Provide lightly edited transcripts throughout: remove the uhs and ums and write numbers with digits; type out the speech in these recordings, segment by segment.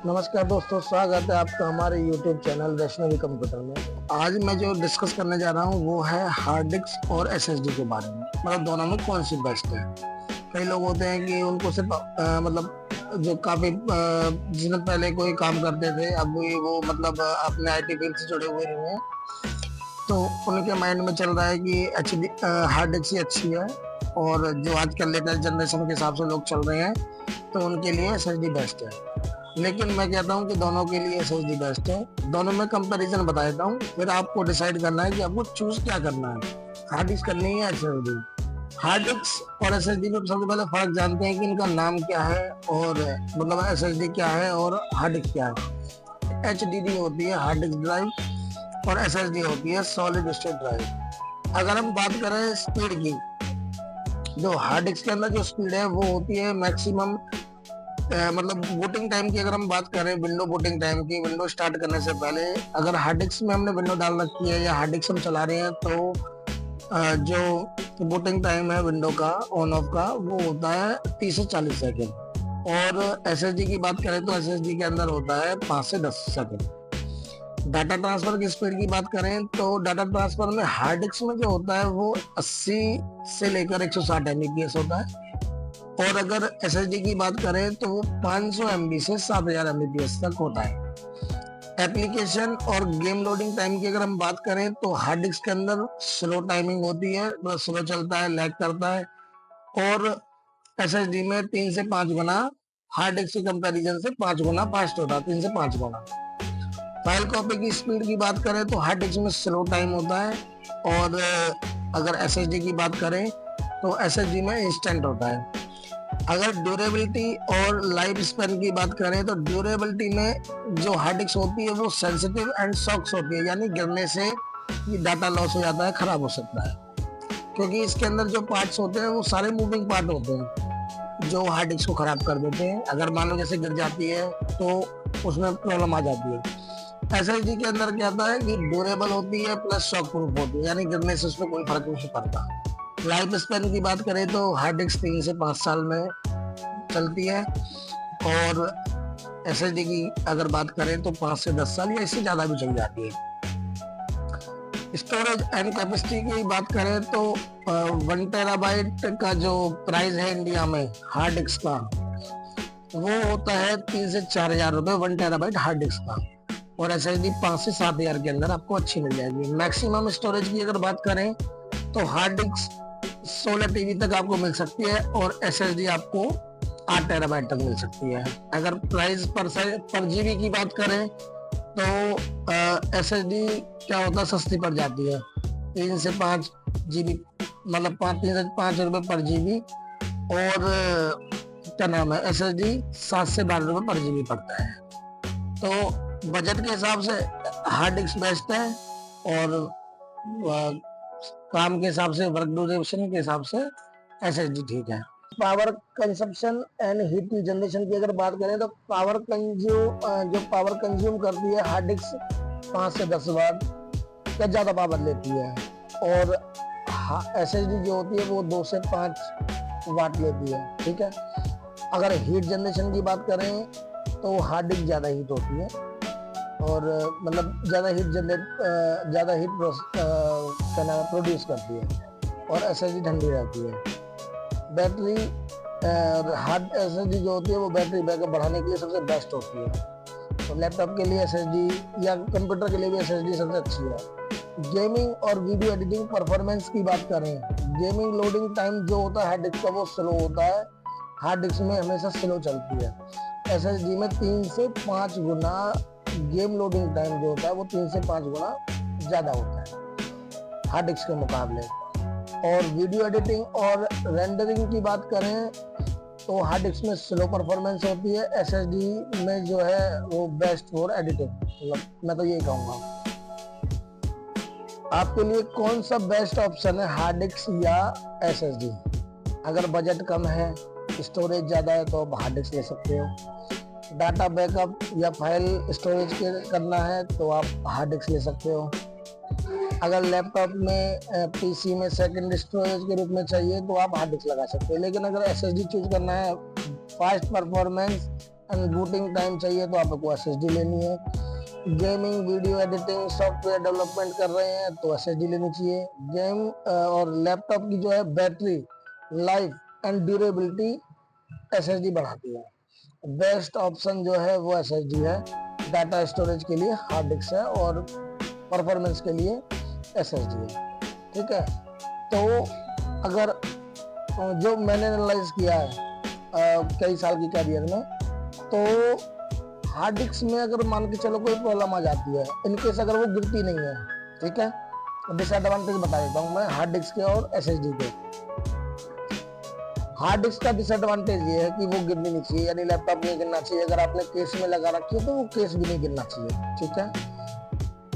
नमस्कार दोस्तों, स्वागत है आपका हमारे YouTube चैनल वैष्णवी कंप्यूटर में। आज मैं जो डिस्कस करने जा रहा हूँ वो है हार्ड डिस्क और SSD के बारे में। मतलब दोनों में कौन सी बेस्ट है। कई लोग होते हैं कि उनको सिर्फ मतलब जो काफी जिन्हें पहले कोई काम करते थे, अब वो मतलब अपने IT फील्ड से जुड़े हुए नहीं है, तो उनके माइंड में चल रहा है कि HD हार्ड डिस्क ही अच्छी है। और जो आजकल लेटेस्ट जनरेशन के हिसाब से लोग चल रहे हैं तो उनके लिए SSD बेस्ट है। लेकिन मैं कहता हूँ कि दोनों के लिए SSD बेस्ट है। दोनों में कंपैरिजन बता देता हूँ, फिर आपको डिसाइड करना है कि आपको चूज क्या करना है, हार्ड डिस्क करनी है या SSD। हार्ड डिस्क और SSD में सबसे पहले फर्क जानते हैं कि इनका नाम क्या है, और मतलब SSD क्या है और हार्ड डिस्क क्या है। HDD होती है हार्ड डिस्क ड्राइव और SSD होती है सॉलिड स्टेट ड्राइव। अगर हम बात करें स्पीड की, जो हार्ड डिस्क के अंदर जो स्पीड है वो होती है मैक्सिमम मतलब बूटिंग टाइम की। अगर हम बात करें विंडो बूटिंग टाइम की, विंडो स्टार्ट करने से पहले अगर हार्ड डिस्क में हमने विंडो डाल रखी है या हार्ड डिस्क हम चला रहे हैं तो जो बूटिंग टाइम है विंडो का ऑन ऑफ का वो होता है 30 से 40 सेकेंड। और SSD की बात करें तो SSD के अंदर होता है 5 से 10 सेकेंड। डाटा ट्रांसफर की स्पीड की बात करें तो डाटा ट्रांसफर में हार्ड डिस्क में जो होता है वो 80 से लेकर 160 Mbps होता है। और अगर SSD की बात करें तो वो 500 MB से 7000 Mbps तक होता है। एप्लीकेशन और गेम लोडिंग टाइम की अगर हम बात करें तो हार्ड डिस्क के अंदर स्लो टाइमिंग होती है, मतलब स्लो चलता है, लैग करता है। और SSD में 3 से 5 गुना हार्ड डिस्क के कंपैरिजन से 5 गुना फास्ट होता है, 3 से 5 गुना। फाइल कॉपी की स्पीड की बात करें तो हार्ड डिस्क में स्लो टाइम होता है, और अगर SSD की बात करें तो SSD में इंस्टेंट होता है। अगर ड्यूरेबिलिटी और लाइफ स्पैन की बात करें तो ड्यूरेबिलिटी में जो हार्ड डिस्क होती है वो सेंसिटिव एंड शॉक्स होती है, यानी गिरने से ये डाटा लॉस हो जाता है, खराब हो सकता है। क्योंकि इसके अंदर जो पार्ट्स होते हैं वो सारे मूविंग पार्ट होते हैं जो हार्ड डिस्क को खराब कर देते हैं। अगर मान लो जैसे गिर जाती है तो उसमें प्रॉब्लम आ जाती है। SSD के अंदर क्या आता है कि ड्यूरेबल होती है प्लस शॉक प्रूफ होती है, यानी गिरने से उसमें कोई फर्क नहीं पड़ता। लाइफ स्पैन की बात करें तो हार्ड डिस्क 3 से 5 साल में चलती है, और SSD की अगर बात करें तो 5 से 10 साल या इससे ज्यादा भी चल जाती है। स्टोरेज एंड कैपेसिटी की बात करें तो 1 टेराबाइट का जो प्राइस है इंडिया में हार्ड डिस्क का वो होता है 3 से 4000 रुपए 1 टेराबाइट हार्ड डिस्क का। और SSD 5 से 7000 के अंदर आपको अच्छी मिल जाएगी। मैक्सिमम स्टोरेज की अगर बात करें तो हार्ड डिस्क 16 TB तक आपको मिल सकती है और SSD आपको 8 टेराबाइट तक मिल सकती है। अगर प्राइस पर जीबी की बात करें तो SSD क्या होता है, सस्ती पड़ जाती है, 3 से 5 GB, मतलब 3 से 5 रुपए पर जीबी। और क्या नाम है, SSD 7 से 12 रुपए पर जीबी पड़ता है। तो बजट के हिसाब से हार्ड डिस्क बेस्ट है, और काम के हिसाब से, वर्क ड्यूरेशन के हिसाब से SSD ठीक है। Power consumption and heat generation की अगर बात करें तो जो पावर कंज्यूम करती है हार्ड डिस्क 5 से 10 बार या ज़्यादा पावर लेती है, और SSD जो होती है वो 2 से 5 वाट लेती है, ठीक है। अगर हीट जनरेशन की बात करें तो हार्ड डिस्क ज़्यादा हीट होती है, और मतलब ज़्यादा हीट प्रोड्यूस करती है, और SSD ठंडी रहती है। बैटरी हार्ड SSD जो होती है वो बैटरी बैकअप बढ़ाने के लिए सबसे बेस्ट होती है। तो लैपटॉप के लिए SSD या कंप्यूटर के लिए भी SSD सबसे अच्छी है। गेमिंग और वीडियो एडिटिंग परफॉर्मेंस की बात करें, गेमिंग लोडिंग टाइम जो होता है हार्ड डिस्क का वो स्लो होता है, हार्ड डिस्क में हमेशा स्लो चलती है। SSD में 3 से 5 गुना गेम लोडिंग टाइम जो होता है वो 3 से 5 गुना ज़्यादा होता है हार्ड डिस्क के मुकाबले। और वीडियो एडिटिंग और रेंडरिंग की बात करें तो हार्ड डिस्क में स्लो परफॉर्मेंस होती है, SSD में जो है वो बेस्ट फॉर एडिटिंग, मतलब मैं तो यही कहूँगा। आपके लिए कौन सा बेस्ट ऑप्शन है, हार्ड डिस्क या SSD? अगर बजट कम है, स्टोरेज ज़्यादा है तो आप हार्ड डिस्क ले सकते हो। डाटा बैकअप या फाइल स्टोरेज के करना है तो आप हार्ड डिस्क ले सकते हो। अगर लैपटॉप में PC में सेकंड स्टोरेज के रूप में चाहिए तो आप हार्ड डिस्क लगा सकते हो। लेकिन अगर SSD चूज करना है, fast performance and booting time चाहिए तो आपको SSD लेनी है। Gaming, video editing, software development कर रहे हैं तो SSD लेनी चाहिए। गेम और लैपटॉप की जो है battery life and durability SSD बढ़ाती है। बेस्ट ऑप्शन जो है वो SSD है। डाटा स्टोरेज के लिए हार्ड डिस्क है और परफॉर्मेंस के लिए SSD है। ठीक है, तो अगर जो मैंने एनालाइज किया है कई साल की करियर में, तो हार्ड डिस्क में अगर मान के चलो कोई प्रॉब्लम आ जाती है, इनकेस अगर वो गिरती नहीं है, ठीक है, डिसएडवांटेज बता देता हूँ मैं हार्ड डिस्क के और SSD के। हार्ड डिस्क का डिसएडवांटेज ये है कि वो गिरनी नहीं चाहिए, यानी लैपटॉप नहीं गिरना चाहिए। अगर आपने केस में लगा रखी है तो वो केस भी नहीं गिरना चाहिए, ठीक है।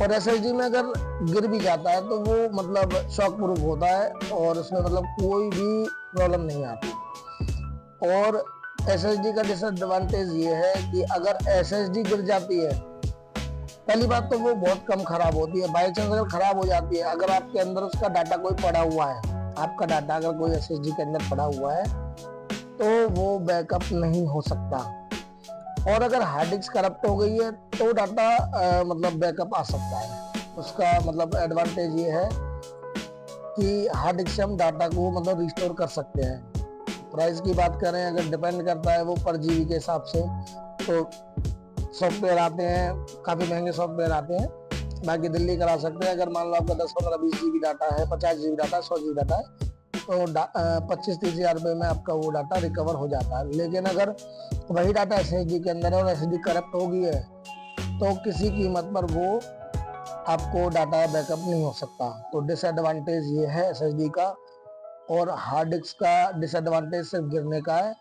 और SSD में अगर गिर भी जाता है तो वो मतलब शॉक प्रूफ होता है और उसमें मतलब कोई भी प्रॉब्लम नहीं आती। और SSD का डिसएडवांटेज ये है कि अगर SSD गिर जाती है, पहली बात तो वो बहुत कम खराब होती है। बाई चांस अगर खराब हो जाती है, अगर आपके अंदर उसका डाटा कोई पड़ा हुआ है, आपका डाटा अगर कोई SSD के अंदर पड़ा हुआ है तो वो बैकअप नहीं हो सकता। और अगर हार्ड डिस्क करप्ट हो गई है तो डाटा मतलब बैकअप आ सकता है। उसका मतलब एडवांटेज ये है कि हार्ड डिस्क से हम डाटा को मतलब रिस्टोर कर सकते हैं। प्राइस की बात करें, अगर डिपेंड करता है वो पर GB के हिसाब से, तो सॉफ्टवेयर आते हैं, काफ़ी महंगे सॉफ्टवेयर आते हैं, बाकी दिल्ली करा सकते हैं। अगर मान लो आपका 10, 15, 20 GB डाटा है, 50 GB डाटा, 100 GB डाटा है, तो 25-30 हज़ार रुपये में आपका वो डाटा रिकवर हो जाता है। लेकिन अगर वही डाटा SSD के अंदर है और SSD करप्ट हो गई है तो किसी कीमत पर वो आपको डाटा बैकअप नहीं हो सकता। तो डिसएडवांटेज ये है SSD का। और हार्ड डिस्क का डिसएडवांटेज सिर्फ गिरने का है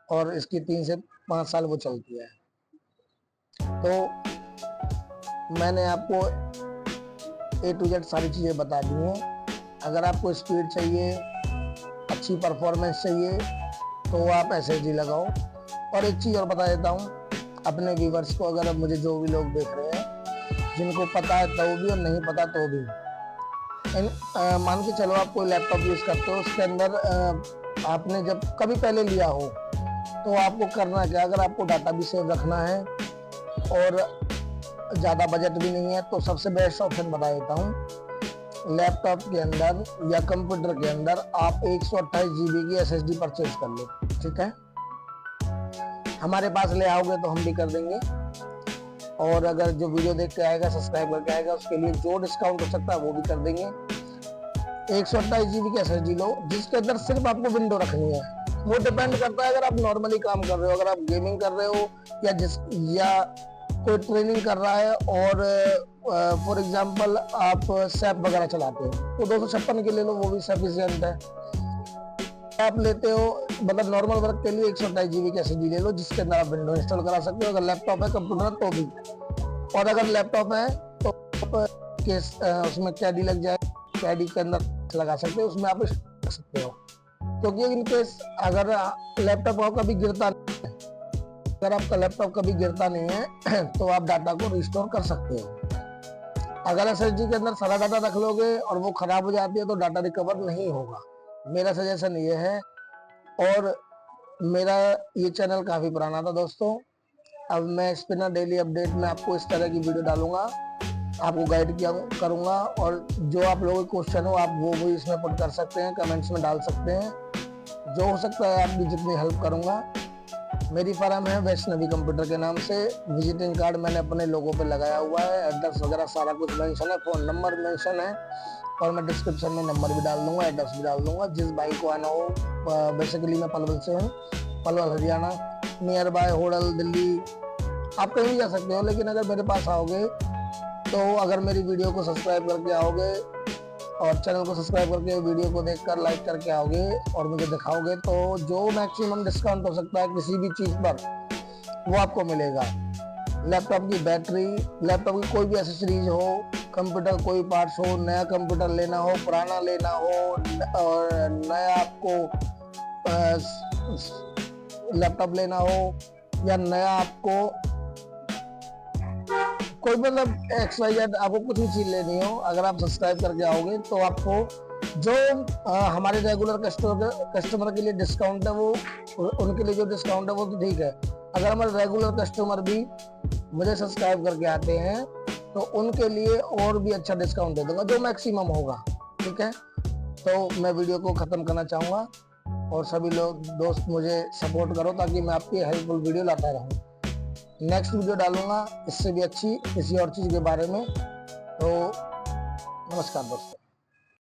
और इसकी 3 से 5 साल वो चलती है। तो मैंने आपको A to Z सारी चीज़ें बता दी हैं। अगर आपको स्पीड चाहिए, अच्छी परफॉर्मेंस चाहिए, तो आप SSD लगाओ। और एक चीज़ और बता देता हूँ अपने व्यूवर्स को, अगर मुझे जो भी लोग देख रहे हैं, जिनको पता है तो भी और नहीं पता तो भी, मान के चलो आप कोई लैपटॉप यूज़ करते हो, उसके अंदर आपने जब कभी पहले लिया हो तो आपको करना क्या, अगर आपको डाटा भी सेव रखना है और ज़्यादा बजट भी नहीं है, तो सबसे बेस्ट ऑप्शन बता देता हूँ। लैपटॉप के अंदर या कंप्यूटर के अंदर आप 128 GB की SSD परचेज कर लो, ठीक है। हमारे पास ले आओगे तो हम भी कर देंगे। और अगर जो वीडियो देख के आएगा, सब्सक्राइब करके आएगा, उसके लिए जो डिस्काउंट हो सकता है वो भी कर देंगे। 128 GB की SSD लो जिसके अंदर सिर्फ आपको विंडो रखनी है। वो डिपेंड करता है, अगर आप नॉर्मली काम कर रहे हो, अगर आप गेमिंग कर रहे हो या कोई ट्रेनिंग कर रहा है और फॉर एग्जांपल आप सैप वगैरह चलाते हो तो 256 के ले लो, वो भी सफिशिएंट है। आप लेते हो मतलब नॉर्मल वर्क के लिए 128 GB की SSD ले लो जिसके अंदर आप विंडो इंस्टॉल करा सकते हो। अगर लैपटॉप है, कंप्यूटर तो भी। और अगर लैपटॉप है तो उसमें कैडी लग जाए, कैडी के अंदर लगा सकते हो, उसमें आप रख सकते हो। क्योंकि इनकेस अगर लैपटॉप आपका कभी गिरता नहीं है, अगर आपका लैपटॉप कभी गिरता नहीं है तो आप डाटा को रिस्टोर कर सकते हो। अगर SSD के अंदर सारा डाटा रख लोगे और वो खराब हो जाती है तो डाटा रिकवर नहीं होगा। मेरा सजेशन ये है। और मेरा ये चैनल काफ़ी पुराना था दोस्तों, अब मैं इस पर ना डेली अपडेट में आपको इस तरह की वीडियो डालूंगा, आपको गाइड किया करूंगा। और जो आप लोगों के क्वेश्चन हो आप वो भी इसमें पुट कर सकते हैं, कमेंट्स में डाल सकते हैं। जो हो सकता है आपकी जितनी हेल्प करूंगा। मेरी फर्म है वैष्णवी कंप्यूटर के नाम से। विजिटिंग कार्ड मैंने अपने लोगों पे लगाया हुआ है, एड्रेस वगैरह सारा कुछ मेंशन है, फ़ोन नंबर मेंशन है और मैं डिस्क्रिप्शन में नंबर भी डाल दूंगा, एड्रेस भी डाल दूंगा। जिस भाई को आना हो, बेसिकली मैं पलवल से हूँ, पलवल हरियाणा, नियर बाय होडल दिल्ली, आप कहीं भी जा सकते हो। लेकिन अगर मेरे पास आओगे तो अगर मेरी वीडियो को सब्सक्राइब करके आओगे और चैनल को सब्सक्राइब करके वीडियो को देखकर लाइक करके आओगे और मुझे दिखाओगे तो जो मैक्सिमम डिस्काउंट हो सकता है किसी भी चीज़ पर वो आपको मिलेगा। लैपटॉप की बैटरी, लैपटॉप की कोई भी एसेसरीज हो, कंप्यूटर कोई पार्ट्स हो, नया कंप्यूटर लेना हो, पुराना लेना हो, और नया आपको लैपटॉप लेना हो या नया आपको कोई मतलब XYZ आपको कुछ भी चीज़ लेनी हो, अगर आप सब्सक्राइब करके आओगे तो आपको जो हमारे रेगुलर कस्टमर के लिए डिस्काउंट है वो उनके लिए जो डिस्काउंट है वो तो ठीक है। अगर हमारे रेगुलर कस्टमर भी मुझे सब्सक्राइब करके आते हैं तो उनके लिए और भी अच्छा डिस्काउंट दे दूंगा, जो मैक्सिमम होगा। ठीक है, तो मैं वीडियो को ख़त्म करना चाहूँगा और सभी लोग दोस्त मुझे सपोर्ट करो ताकि मैं आपकी हेल्पफुल वीडियो लाता रहूँ। नेक्स्ट वीडियो डालूंगा इससे भी अच्छी किसी और चीज़ के बारे में। तो नमस्कार दोस्तों।